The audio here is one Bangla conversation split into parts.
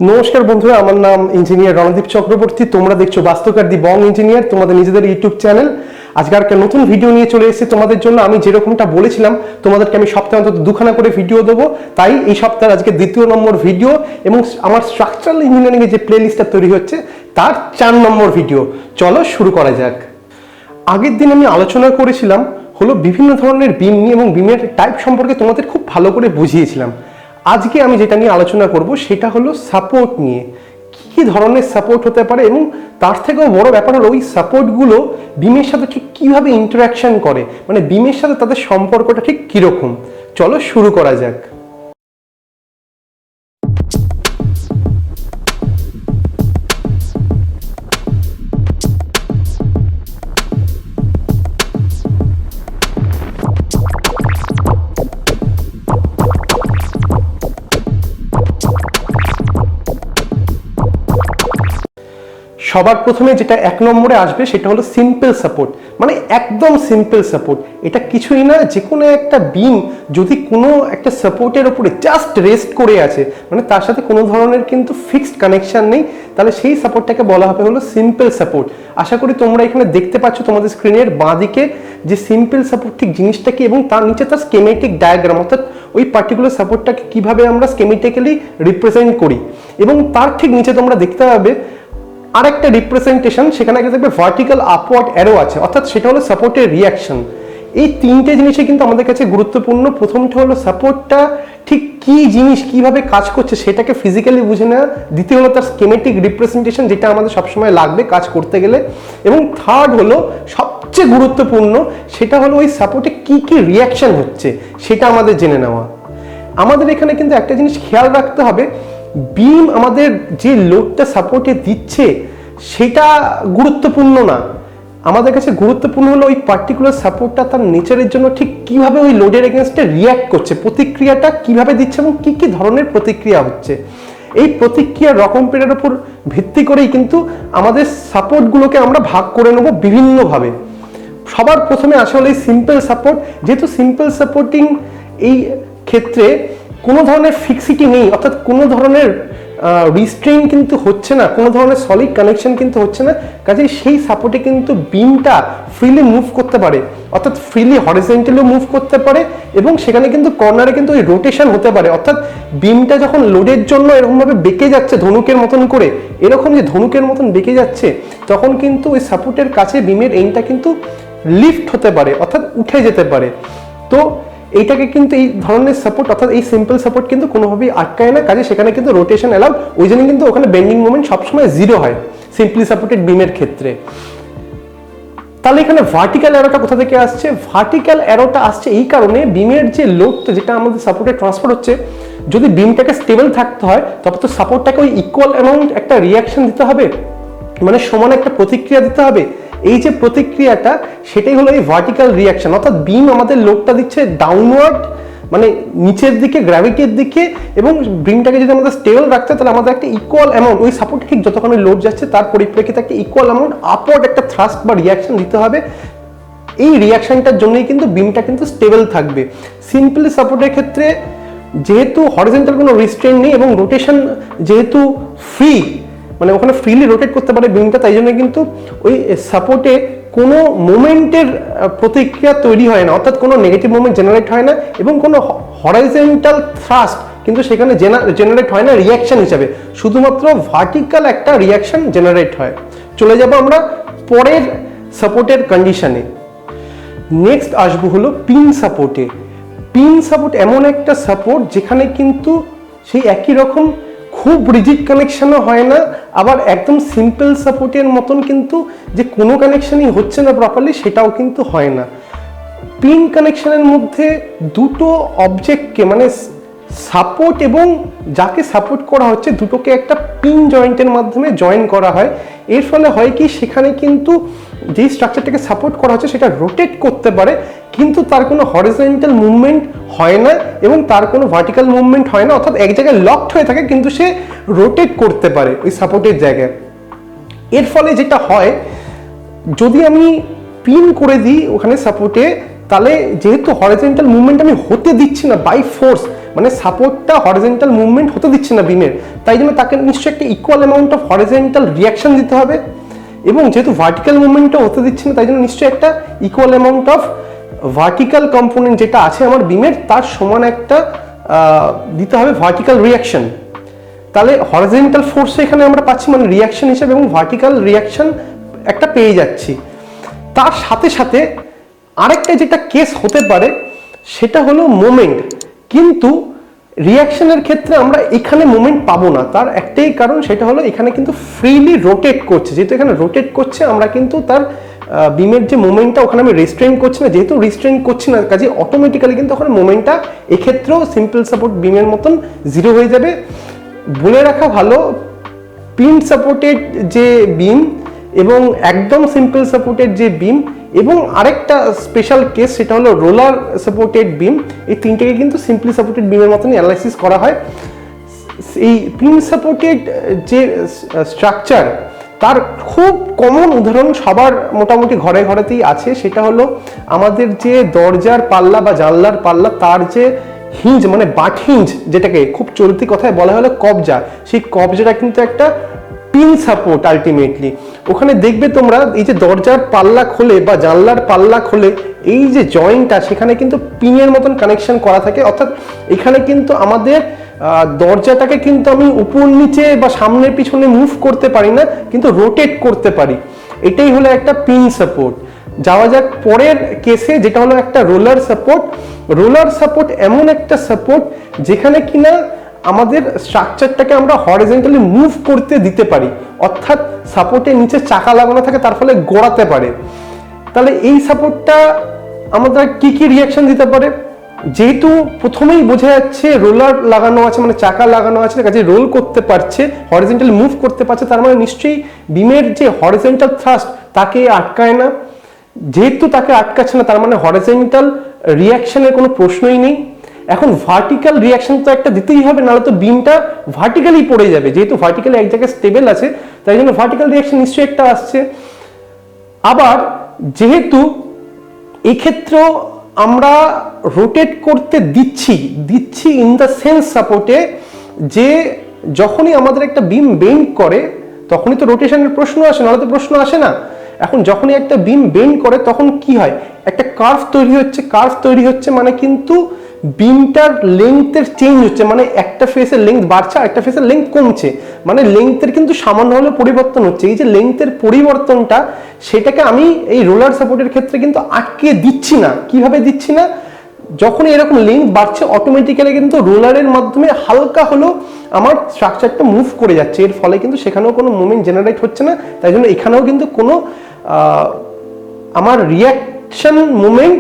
নমস্কার বন্ধুরা, আমার নাম ইঞ্জিনিয়ার রণদীপ চক্রবর্তী। তোমরা দেখছো বাস্তুকার দি বং ইঞ্জিনিয়ার, তোমাদের নিজেদের ইউটিউব চ্যানেল। আজকে একটা নতুন ভিডিও নিয়ে চলে এসেছি তোমাদের জন্য। আমি যেরকমটা বলেছিলাম তোমাদেরকে আমি সপ্তাহে অন্তত দুখানা করে ভিডিও দেবো, তাই এই সপ্তাহের আজকে দ্বিতীয় নম্বর ভিডিও এবং আমার স্ট্রাকচারাল ইঞ্জিনিয়ারিং এর যে প্লে লিস্টটা তৈরি হচ্ছে তার 4 নম্বর ভিডিও। চলো শুরু করা যাক। আগের দিন আমি আলোচনা করেছিলাম হলো বিভিন্ন ধরনের বিম নিয়ে এবং বিমের টাইপ সম্পর্কে তোমাদের খুব ভালো করে বুঝিয়েছিলাম। আজকে আমি যেটা নিয়ে আলোচনা করব সেটা হলো সাপোর্ট নিয়ে। কি ধরনের সাপোর্ট হতে পারে এবং তার থেকেও বড় ব্যাপার হলো ওই সাপোর্টগুলো বিমের সাথে ঠিক কিভাবে ইন্টারাকশন করে, মানে বিমের সাথে তাদের সম্পর্কটা ঠিক কিরকম। চলো শুরু করা যাক। সবার প্রথমে যেটা 1 নম্বরে আসবে সেটা হলো সিম্পল সাপোর্ট, মানে একদম সিম্পল সাপোর্ট। এটা কিছুই না, যে কোনো একটা বিম যদি কোনো একটা সাপোর্টের উপরে জাস্ট রেস্ট করে আছে, মানে তার সাথে কোনো ধরনের কিন্তু ফিক্সড কানেকশন নেই, তাহলে সেই সাপোর্টটাকে বলা হবে হলো সিম্পল সাপোর্ট। আশা করি তোমরা এখানে দেখতে পাচ্ছ তোমাদের স্ক্রিনের বাঁ দিকে যে সিম্পল সাপোর্ট ঠিক জিনিসটা কি এবং তার নিচে তার স্কেমেটিক ডায়াগ্রাম, অর্থাৎ ওই পার্টিকুলার সাপোর্টটাকে কিভাবে আমরা স্কেমেটিক্যালি রিপ্রেজেন্ট করি। এবং তার ঠিক নিচে তোমরা দেখতে পাবে আরেকটা রিপ্রেজেন্টেশন, সেখানে একটা দেখবে ভার্টিক্যাল আপওয়ার্ড অ্যারো আছে, অর্থাৎ সেটা হলো সাপোর্টের রিয়াকশন। এই তিনটে জিনিসই কিন্তু আমাদের কাছে গুরুত্বপূর্ণ। প্রথমটা হলো সাপোর্টটা ঠিক কি জিনিস, কিভাবে কাজ করছে সেটাকে ফিজিক্যালি বুঝে নেওয়া। দ্বিতীয় হলো তার স্কেমেটিক রিপ্রেজেন্টেশন, যেটা আমাদের সবসময় লাগবে কাজ করতে গেলে। এবং থার্ড হলো সবচেয়ে গুরুত্বপূর্ণ, সেটা হলো ওই সাপোর্টে কি কি রিয়াকশন হচ্ছে সেটা আমাদের জেনে নেওয়া। আমাদের এখানে কিন্তু একটা জিনিস খেয়াল রাখতে হবে, বিম আমাদের যে লোডটা সাপোর্টে দিচ্ছে সেটা গুরুত্বপূর্ণ না। আমাদের কাছে গুরুত্বপূর্ণ হলো ওই পার্টিকুলার সাপোর্টটা তার নেচারের জন্য ঠিক কিভাবে ওই লোডের এগেনস্টে রিয়্যাক্ট করছে, প্রতিক্রিয়াটা কিভাবে দিচ্ছে এবং কি কি ধরনের প্রতিক্রিয়া হচ্ছে। এই প্রতিক্রিয়ার রকমের উপর ভিত্তি করেই কিন্তু আমাদের সাপোর্টগুলোকে আমরা ভাগ করে নেব বিভিন্নভাবে। সবার প্রথমে আসে হলো এই সিম্পল সাপোর্ট। যেহেতু সিম্পল সাপোর্টিং এই ক্ষেত্রে কোনো ধরনের ফিক্সিটি নেই, অর্থাৎ কোনো ধরনের রিস্ট্রেইন কিন্তু হচ্ছে না, কোনো ধরনের সলিড কানেকশন কিন্তু হচ্ছে না, কাজেই সেই সাপোর্টে কিন্তু বিমটা ফ্রিলি মুভ করতে পারে, অর্থাৎ ফ্রিলি হরিজন্টালিও মুভ করতে পারে এবং সেখানে কিন্তু কর্নারে কিন্তু ওই রোটেশন হতে পারে। অর্থাৎ বিমটা যখন লোডের জন্য এরকমভাবে বেঁকে যাচ্ছে ধনুকের মতন করে, এরকম যে ধনুকের মতন বেঁকে যাচ্ছে, তখন কিন্তু ওই সাপোর্টের কাছে বিমের এন্ডটা কিন্তু লিফট হতে পারে, অর্থাৎ উঠে যেতে পারে। তো এইটাকে কিন্তু এই ধরনের সাপোর্ট, অর্থাৎ এই সিম্পল সাপোর্ট কিন্তু কোনোভাবেই আটকায় না, কাজে সেখানে কিন্তু রোটেশন অ্যালাউড, ওই জন্য কিন্তু ওখানে বেন্ডিং মোমেন্ট সবসময় 0 হয় সিম্পলি সাপোর্টেড বিমের ক্ষেত্রে। তাহলে এখানে ভার্টিক্যাল অ্যারোটা কোথা থেকে আসছে? ভার্টিক্যাল অ্যারোটা আসছে এই কারণে, বিমের যে লোডটা যেটা আমাদের সাপোর্টে ট্রান্সফার হচ্ছে, যদি বিমটাকে স্টেবল থাকতে হয় তবে তো সাপোর্টটাকে ওই ইকুয়াল অ্যামাউন্ট একটা রিয়াকশন দিতে হবে, মানে সমান একটা প্রতিক্রিয়া দিতে হবে। এই যে প্রতিক্রিয়াটা সেটাই হলো এই ভার্টিক্যাল রিয়াকশন, অর্থাৎ বিম আমাদের লোডটা দিচ্ছে ডাউনওয়ার্ড, মানে নিচের দিকে, গ্র্যাভিটির দিকে, এবং বিমটাকে যদি আমাদের স্টেবল রাখতে হয় তাহলে আমাদের একটা ইকুয়াল অ্যামাউন্ট ওই সাপোর্ট ঠিক যতক্ষণ লোড যাচ্ছে তার পরিপ্রেক্ষিতে একটা ইকুয়াল অ্যামাউন্ট আপওয়ার্ড একটা থ্রাস্ট বা রিয়াকশন দিতে হবে। এই রিয়াকশনটার জন্যই কিন্তু বিমটা কিন্তু স্টেবল থাকবে। সিম্পলি সাপোর্টের ক্ষেত্রে যেহেতু হরিজন্টাল কোনো রিস্ট্রেইন নেই এবং রোটেশন যেহেতু ফ্রি, মানে ওখানে ফ্রিলি রোটেট করতে পারে বিমটা, তাই জন্য কিন্তু ওই সাপোর্টে কোনো মোমেন্টের প্রতিক্রিয়া তৈরি হয় না, অর্থাৎ কোনো নেগেটিভ মোমেন্ট জেনারেট হয় না এবং কোনো হরাইজন্টাল থ্রাস্ট কিন্তু সেখানে জেনারেট হয় না রিয়াকশন হিসাবে, শুধুমাত্র ভার্টিক্যাল একটা রিয়াকশন জেনারেট হয়। চলে যাব আমরা পরের সাপোর্টের কন্ডিশনে। নেক্সট আসবো হলো পিন সাপোর্টে। পিন সাপোর্ট এমন একটা সাপোর্ট যেখানে কিন্তু সেই একই রকম খুব রিজিড কানেকশনও হয় না, আবার একদম সিম্পল সাপোর্টের মতন কিন্তু যে কোনো কানেকশনই হচ্ছে না প্রপারলি সেটাও কিন্তু হয় না। পিন কানেকশনের মধ্যে দুটো অবজেক্টকে, মানে সাপোর্ট এবং যাকে সাপোর্ট করা হচ্ছে, দুটোকে একটা পিন জয়েন্টের মাধ্যমে জয়েন করা হয়। এর ফলে হয় কি, সেখানে কিন্তু যেই স্ট্রাকচারটাকে সাপোর্ট করা হচ্ছে সেটা রোটেট করতে পারে, কিন্তু তার কোনো হরিজন্টাল মুভমেন্ট হয় না এবং তার কোনো ভার্টিক্যাল মুভমেন্ট হয় না, অর্থাৎ এক জায়গায় লকড হয়ে থাকে কিন্তু সে রোটেট করতে পারে ওই সাপোর্টের জায়গায়। এর ফলে যেটা হয়, যদি আমি পিন করে দিই ওখানে সাপোর্টে, তাহলে যেহেতু হরিজন্টাল মুভমেন্ট আমি হতে দিচ্ছি না বাই ফোর্স, মানে সাপোর্টটা হরিজন্টাল মুভমেন্ট হতে দিচ্ছে না বিমের, তাই জন্য তাকে নিশ্চয়ই একটা equal amount of horizontal reaction দিতে হবে, এবং যেহেতু ভার্টিক্যাল মুভমেন্টটা হতে দিচ্ছে না তাই জন্য নিশ্চয়ই একটা equal amount of vertical component যেটা আছে আমার বিমের তার সমান একটা দিতে হবে ভার্টিক্যাল রিয়াকশন। তাহলে হরিজন্টাল ফোর্স এখানে আমরা পাচ্ছি মানে রিয়াকশন হিসেবে, এবং ভার্টিক্যাল রিয়াকশন একটা পেয়ে যাচ্ছি। তার সাথে সাথে আরেকটা যেটা কেস হতে পারে সেটা হলো মোমেন্ট, কিন্তু রিয়াকশনের ক্ষেত্রে আমরা এখানে মোমেন্ট পাবো না। তার একটাই কারণ, সেটা হলো এখানে কিন্তু ফ্রিলি রোটেট করছে, যেহেতু এখানে রোটেট করছে আমরা কিন্তু তার বিমের যে মোমেন্টটা ওখানে আমি রেস্ট্রেন করছি না, যেহেতু রেস্ট্রেন করছি না কাজে অটোমেটিক্যালি কিন্তু ওখানে মোমেন্টটা এক্ষেত্রেও সিম্পল সাপোর্ট বিমের মতন জিরো হয়ে যাবে। বলে রাখা ভালো, পিন সাপোর্টেড যে বিম এবং একদম সিম্পল সাপোর্টেড যে বিম এবং আরেকটা স্পেশাল কেস সেটা হলো রোলার সাপোর্টেড বিম, এই তিনটেকে কিন্তু সিম্পলি সাপোর্টেড বিমের মতনই অ্যানালাইসিস করা হয়। এই পিন সাপোর্টেড যে স্ট্রাকচার তার খুব কমন উদাহরণ সবার মোটামুটি ঘরে ঘরেতেই আছে, সেটা হলো আমাদের যে দরজার পাল্লা বা জানলার পাল্লা তার যে হিঞ্জ মানে বাট হিঞ্জ, যেটাকে খুব চলতি কথায় বলা হলো কবজা, সেই কবজাটা কিন্তু একটা পিন সাপোর্ট আলটিমেটলি। ওখানে দেখবে তোমরা এই যে দরজার পাল্লা খোলে বা জানলার পাল্লা খোলে এই যে জয়েন্টটা সেখানে কিন্তু পিনের মতন কানেকশন করা থাকে, অর্থাৎ এখানে কিন্তু আমাদের দরজাটাকে কিন্তু আমি উপর নিচে বা সামনে পিছনে মুভ করতে পারি না, কিন্তু রোটেট করতে পারি। এটাই হলো একটা পিন সাপোর্ট। যাওয়া যাক পরের কেসে, যেটা হলো একটা রোলার সাপোর্ট। রোলার সাপোর্ট এমন একটা সাপোর্ট যেখানে কিনা আমাদের স্ট্রাকচারটাকে আমরা হরিজন্টালি মুভ করতে দিতে পারি, অর্থাৎ সাপোর্টের নিচে চাকা লাগানো থাকে তার ফলে গড়াতে পারে। তাহলে এই সাপোর্টটা আমাদের কি কি রিয়াকশন দিতে পারে? যেহেতু প্রথমেই বোঝা যাচ্ছে রোলার লাগানো আছে মানে চাকা লাগানো আছে, কাজে রোল করতে পারছে, হরিজন্টালি মুভ করতে পারছে, তার মানে নিশ্চয়ই বিমের যে হরিজন্টাল থ্রাস্ট তাকে আটকায় না। যেহেতু তাকে আটকাচ্ছে না তার মানে হরিজন্টাল রিয়াকশনের কোনো প্রশ্নই নেই। এখন ভার্টিক্যাল রিয়াকশন তো একটা দিতেই হবে, নাহলে তো বিমটা ভার্টিক্যালি পড়ে যাবে। যেহেতু ভার্টিক্যালি এক জায়গায় স্টেবল আছে তাই জন্য ভার্টিক্যাল রিয়াকশন নিশ্চয়ই একটা আসছে। আবার যেহেতু এক্ষেত্রেও আমরা রোটেট করতে দিচ্ছি ইন দ্য সেন্স সাপোর্টে যে যখনই আমাদের একটা বিম বেন্ড করে তখনই তো রোটেশনের প্রশ্ন আসে, নাহলে তো প্রশ্ন আসে না। এখন যখনই একটা বিম বেন্ড করে তখন কি হয়, একটা কার্ভ তৈরি হচ্ছে মানে কিন্তু বিমটার লেংথের চেঞ্জ হচ্ছে, মানে একটা ফেসের লেংথ বাড়ছে আর একটা ফেসের লেংথ কমছে, মানে লেংথের কিন্তু সামান্য হলেও পরিবর্তন হচ্ছে। এই যে লেংথের পরিবর্তনটা সেটাকে আমি এই রোলার সাপোর্টের ক্ষেত্রে কিন্তু আটকে দিচ্ছি না। কিভাবে দিচ্ছি না? যখন এরকম লেংথ বাড়ছে অটোমেটিক্যালি কিন্তু রোলারের মাধ্যমে হালকা হলেও আমার স্ট্রাকচারটা মুভ করে যাচ্ছে, এর ফলে কিন্তু সেখানেও কোনো মুভমেন্ট জেনারেট হচ্ছে না। তাই জন্য এখানেও কিন্তু কোনো আমার রিয়াকশন মুভমেন্ট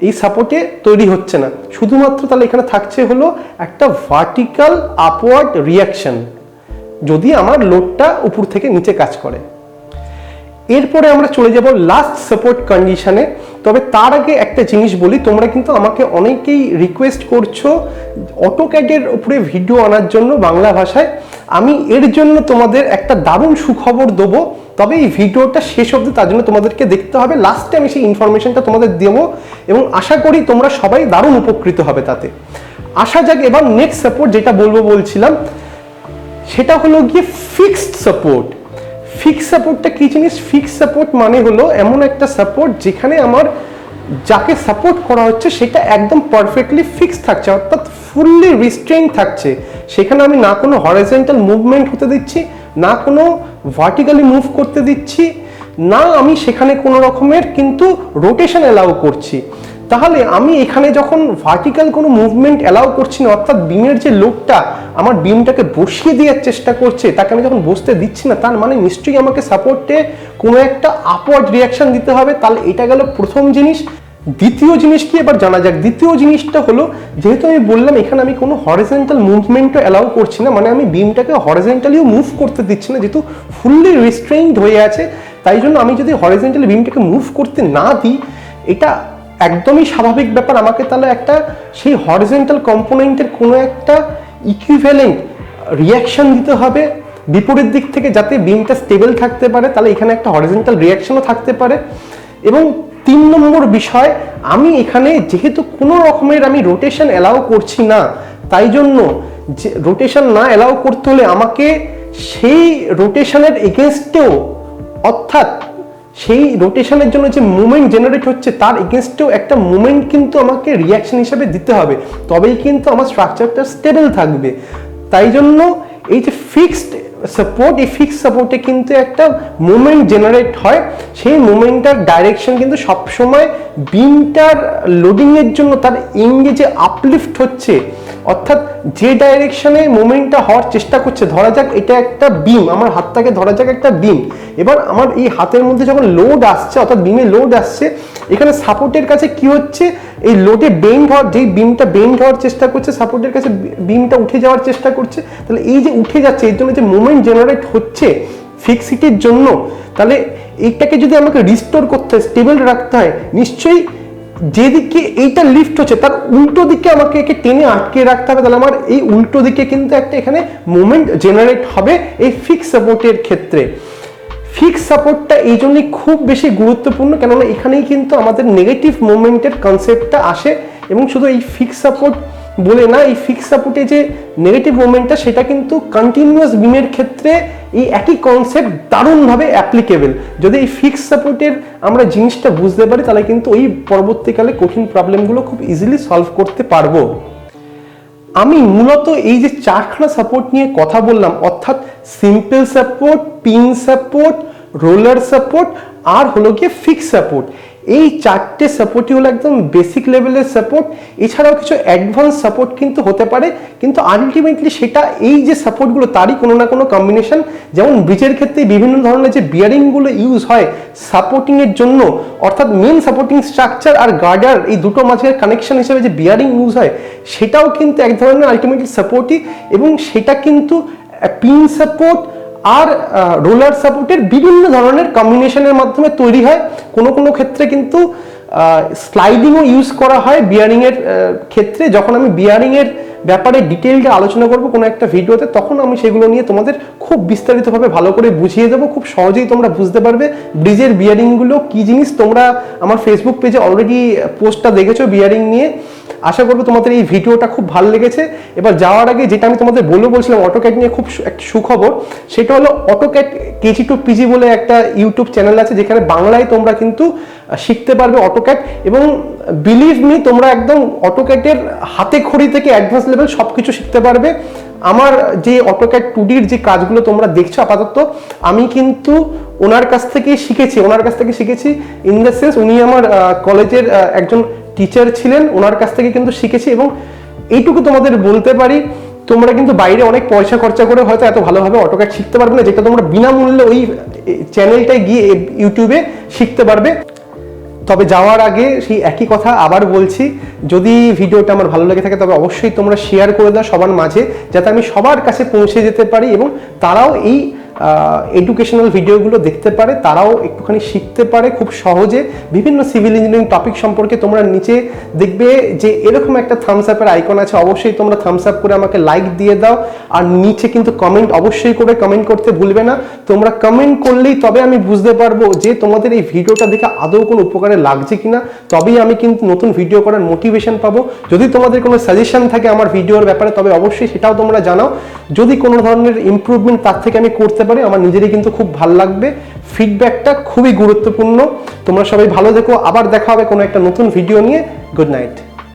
এই সাপোর্টে তৈরি হচ্ছে না, শুধুমাত্র তাহলে এখানে থাকছে হলো একটা ভার্টিক্যাল আপওয়ার্ড রিয়াকশন যদি আমার লোডটা উপর থেকে নিচে কাজ করে। এরপরে আমরা চলে যাব লাস্ট সাপোর্ট কন্ডিশনে। তবে তার আগে একটা জিনিস বলি, তোমরা কিন্তু আমাকে অনেকেই রিকোয়েস্ট করছো অটোক্যাডের উপরে ভিডিও আনার জন্য বাংলা ভাষায়। আমি এর জন্য তোমাদের একটা দারুণ সুখবর দেবো, তবে এই ভিডিওটা শেষ অবধি তার জন্য তোমাদেরকে দেখতে হবে। লাস্টে আমি সেই ইনফরমেশনটা তোমাদের দেবো এবং আশা করি তোমরা সবাই দারুণ উপকৃত হবে তাতে। আসা যাক এবার নেক্সট সাপোর্ট যেটা বলছিলাম সেটা হলো গিয়ে ফিক্সড সাপোর্ট। ফিক্স সাপোর্টটা কি জিনিস? ফিক্স সাপোর্ট মানে হলো এমন একটা সাপোর্ট যেখানে আমার যাকে সাপোর্ট করা হচ্ছে সেটা একদম পারফেক্টলি ফিক্স থাকছে, অর্থাৎ ফুললি রিস্ট্রেইন থাকছে। সেখানে আমি না কোনো হরিজন্টাল মুভমেন্ট হতে দিচ্ছি, না কোনো ভার্টিক্যালি মুভ করতে দিচ্ছি, না আমি সেখানে কোনো রকমের কিন্তু রোটেশন অ্যালাউ করছি। তাহলে আমি এখানে যখন ভার্টিক্যাল কোনো মুভমেন্ট অ্যালাউ করছি না, অর্থাৎ বিমের যে লোডটা আমার বিমটাকে বসিয়ে দেওয়ার চেষ্টা করছে তাকে আমি যখন বসতে দিচ্ছি না, তার মানে নিশ্চয়ই আমাকে সাপোর্টে কোনো একটা আপওয়ার্ড রিয়াকশন দিতে হবে। তাহলে এটা গেল প্রথম জিনিস। দ্বিতীয় জিনিস কি এবার জানা যাক। দ্বিতীয় জিনিসটা হলো, যেহেতু আমি বললাম এখানে আমি কোনো হরিজন্টাল মুভমেন্টও অ্যালাউ করছি না, মানে আমি বিমটাকে হরিজন্টালিও মুভ করতে দিচ্ছি না, যেহেতু ফুললি রিস্ট্রেইনড হয়ে আছে। তাই জন্য আমি যদি হরিজন্টালি বিমটাকে মুভ করতে না দিই, এটা একদমই স্বাভাবিক ব্যাপার। আমাকে তাহলে একটা সেই হরিজন্টাল কম্পোনেন্টের কোনো একটা ইকুইভ্যালেন্ট রিয়াকশন দিতে হবে বিপরীত দিক থেকে, যাতে বিমটা স্টেবল থাকতে পারে। তাহলে এখানে একটা হরিজন্টাল রিয়াকশনও থাকতে পারে। এবং 3 নম্বর বিষয়, আমি এখানে যেহেতু কোনো রকমের আমি রোটেশন অ্যালাউ করছি না, তাই জন্য যে রোটেশন না অ্যালাউ করতে হলে আমাকে সেই রোটেশনের এগেনস্টেও, অর্থাৎ সেই রোটেশনের জন্য যে মুভমেন্ট জেনারেট হচ্ছে তার এগেনস্টেও একটা মুভমেন্ট কিন্তু আমাকে রিয়াকশন হিসেবে দিতে হবে, তবেই কিন্তু আমার স্ট্রাকচারটা স্টেবল থাকবে। তাই জন্য এই যে ফিক্সড সাপোর্ট, এই ফিক্সড সাপোর্টে কিন্তু একটা মুভমেন্ট জেনারেট হয়, সেই মুভমেন্টটার ডাইরেকশন কিন্তু সবসময় বিমটার লোডিংয়ের জন্য তার এন্ডে যে আপলিফট হচ্ছে, অর্থাৎ যে ডাইরেকশনে মুভমেন্টটা হওয়ার চেষ্টা করছে, ধরা যাক এটা একটা বিম, আমার হাতটাকে ধরা যাক একটা বিম, এবার আমার এই হাতের মধ্যে যখন লোড আসছে, অর্থাৎ বিমে লোড আসছে, এখানে সাপোর্টের কাছে কি হচ্ছে, এই লোডে বেন্ড হওয়ার, যেই বিমটা বেন্ড হওয়ার চেষ্টা করছে, সাপোর্টের কাছে বিমটা উঠে যাওয়ার চেষ্টা করছে, তাহলে এই যে উঠে যাচ্ছে এর জন্য যে মুভমেন্ট জেনারেট হচ্ছে ফিক্সিটির জন্য, তাহলে এইটাকে যদি আমাকে রিস্টোর করতে হয়, স্টেবল রাখতে হয়, নিশ্চয়ই যেদিকে এইটা লিফট হচ্ছে তার উল্টো দিকে আমাকে একে টেনে আটকে রাখতে হবে, তাহলে আমার এই উল্টো দিকে কিন্তু একটা এখানে মুভমেন্ট জেনারেট হবে এই ফিক্স সাপোর্টের ক্ষেত্রে। ফিক্স সাপোর্টটা এই জন্যই খুব বেশি গুরুত্বপূর্ণ, কেননা এখানেই কিন্তু আমাদের নেগেটিভ মুভমেন্টের কনসেপ্টটা আসে, এবং শুধু এই ফিক্স সাপোর্ট বলে না, এই ফিক্স সাপোর্টে যে নেগেটিভ মুভমেন্টটা সেটা কিন্তু কন্টিনিউয়াস বিমের ক্ষেত্রে এই একই কনসেপ্ট দারুণভাবে অ্যাপ্লিকেবল। যদি এই ফিক্স সাপোর্টের আমরা জিনিসটা বুঝতে পারি, তাহলে কিন্তু ওই পরবর্তীকালে কঠিন প্রবলেমগুলো খুব ইজিলি সলভ করতে পারবো। আমি মূলত এই যে 4খানা সাপোর্ট নিয়ে কথা বললাম, অর্থাৎ simple support, pin support, roller support আর হলো গিয়ে ফিক্স সাপোর্ট, এই 4টে সাপোর্টই হলো একদম বেসিক লেভেলের সাপোর্ট। এছাড়াও কিছু অ্যাডভান্স সাপোর্ট কিন্তু হতে পারে, কিন্তু আলটিমেটলি সেটা এই যে সাপোর্টগুলো তারই কোনো না কোনো কম্বিনেশন। যেমন ব্রিজের ক্ষেত্রে বিভিন্ন ধরনের যে বিয়ারিংগুলো ইউজ হয় সাপোর্টিংয়ের জন্য, অর্থাৎ মেন সাপোর্টিং স্ট্রাকচার আর গার্ডার এই দুটো মাঝের কানেকশন হিসেবে যে বিয়ারিং ইউজ হয়, সেটাও কিন্তু এক ধরনের আলটিমেটলি সাপোর্টই, এবং সেটা কিন্তু পিন সাপোর্ট আর রোলার সাপোর্টের বিভিন্ন ধরনের কম্বিনেশনের মাধ্যমে তৈরি হয়। কোনো কোনো ক্ষেত্রে কিন্তু স্লাইডিংও ইউজ করা হয় বিয়ারিংয়ের ক্ষেত্রে। যখন আমি বিয়ারিংয়ের ব্যাপারে ডিটেইলটা আলোচনা করব কোনো একটা ভিডিওতে, তখন আমি সেগুলো নিয়ে তোমাদের খুব বিস্তারিতভাবে ভালো করে বুঝিয়ে দেবো, খুব সহজেই তোমরা বুঝতে পারবে ব্রিজের বিয়ারিংগুলো কী জিনিস। তোমরা আমার ফেসবুক পেজে অলরেডি পোস্টটা দেখেছো বিয়ারিং নিয়ে, আশা করবো তোমাদের এই ভিডিওটা খুব ভালো লেগেছে। এবার যাওয়ার আগে যেটা আমি তোমাদের বলছিলাম অটোক্যাড নিয়ে খুব একটা সুখবর, সেটা হলো অটোক্যাড কেজি টু পিজি বলে একটা ইউটিউব চ্যানেল আছে, যেখানে বাংলায় তোমরা কিন্তু শিখতে পারবে অটোক্যাড, এবং বিলিভ মি তোমরা একদম অটোক্যাডের হাতে খড়ি থেকে অ্যাডভান্স লেভেল সব কিছু শিখতে পারবে। আমার যে অটোক্যাড 2Dর যে কাজগুলো তোমরা দেখছো আপাতত, আমি কিন্তু ওনার কাছ থেকে শিখেছি ইন দ্য সেন্স উনি আমার কলেজের একজন টিচার ছিলেন, ওনার কাছ থেকে কিন্তু শিখেছি। এবং এইটুকু তোমাদের বলতে পারি, তোমরা কিন্তু বাইরে অনেক পয়সা খরচা করে হয়তো এত ভালোভাবে অটোক্যাড শিখতে পারবে না, যেটা তোমরা বিনামূল্যে ওই চ্যানেলটায় গিয়ে ইউটিউবে শিখতে পারবে। তবে যাওয়ার আগে সেই একই কথা আবার বলছি, যদি ভিডিওটা আমার ভালো লেগে থাকে তবে অবশ্যই তোমরা শেয়ার করে দাও সবার মাঝে, যাতে আমি সবার কাছে পৌঁছে যেতে পারি এবং তারাও এই এডুকেশনাল ভিডিওগুলো দেখতে পারে, তারাও একটুখানি শিখতে পারে খুব সহজে বিভিন্ন সিভিল ইঞ্জিনিয়ারিং টপিক সম্পর্কে। তোমরা নিচে দেখবে যে এরকম একটা থামস আপের আইকন আছে, অবশ্যই তোমরা থামস আপ করে আমাকে লাইক দিয়ে দাও। আর নিচে কিন্তু কমেন্ট অবশ্যই করে কমেন্ট করতে ভুলবে না। তোমরা কমেন্ট করলেই তবে আমি বুঝতে পারবো যে তোমাদের এই ভিডিওটা দেখে আদৌ কোনো উপকারে লাগছে কিনা, তবেই আমি কিন্তু নতুন ভিডিও করার মোটিভেশন পাবো। যদি তোমাদের কোনো সাজেশন থাকে আমার ভিডিওর ব্যাপারে তবে অবশ্যই সেটাও তোমরা জানাও। যদি কোনো ধরনের ইমপ্রুভমেন্ট তার থেকে আমি করতে পারি, আমার নিজেরই কিন্তু খুব ভালো লাগবে। ফিডব্যাকটা খুবই গুরুত্বপূর্ণ। তোমরা সবাই ভালো থেকো, আবার দেখা হবে কোনো একটা নতুন ভিডিও নিয়ে। Good night.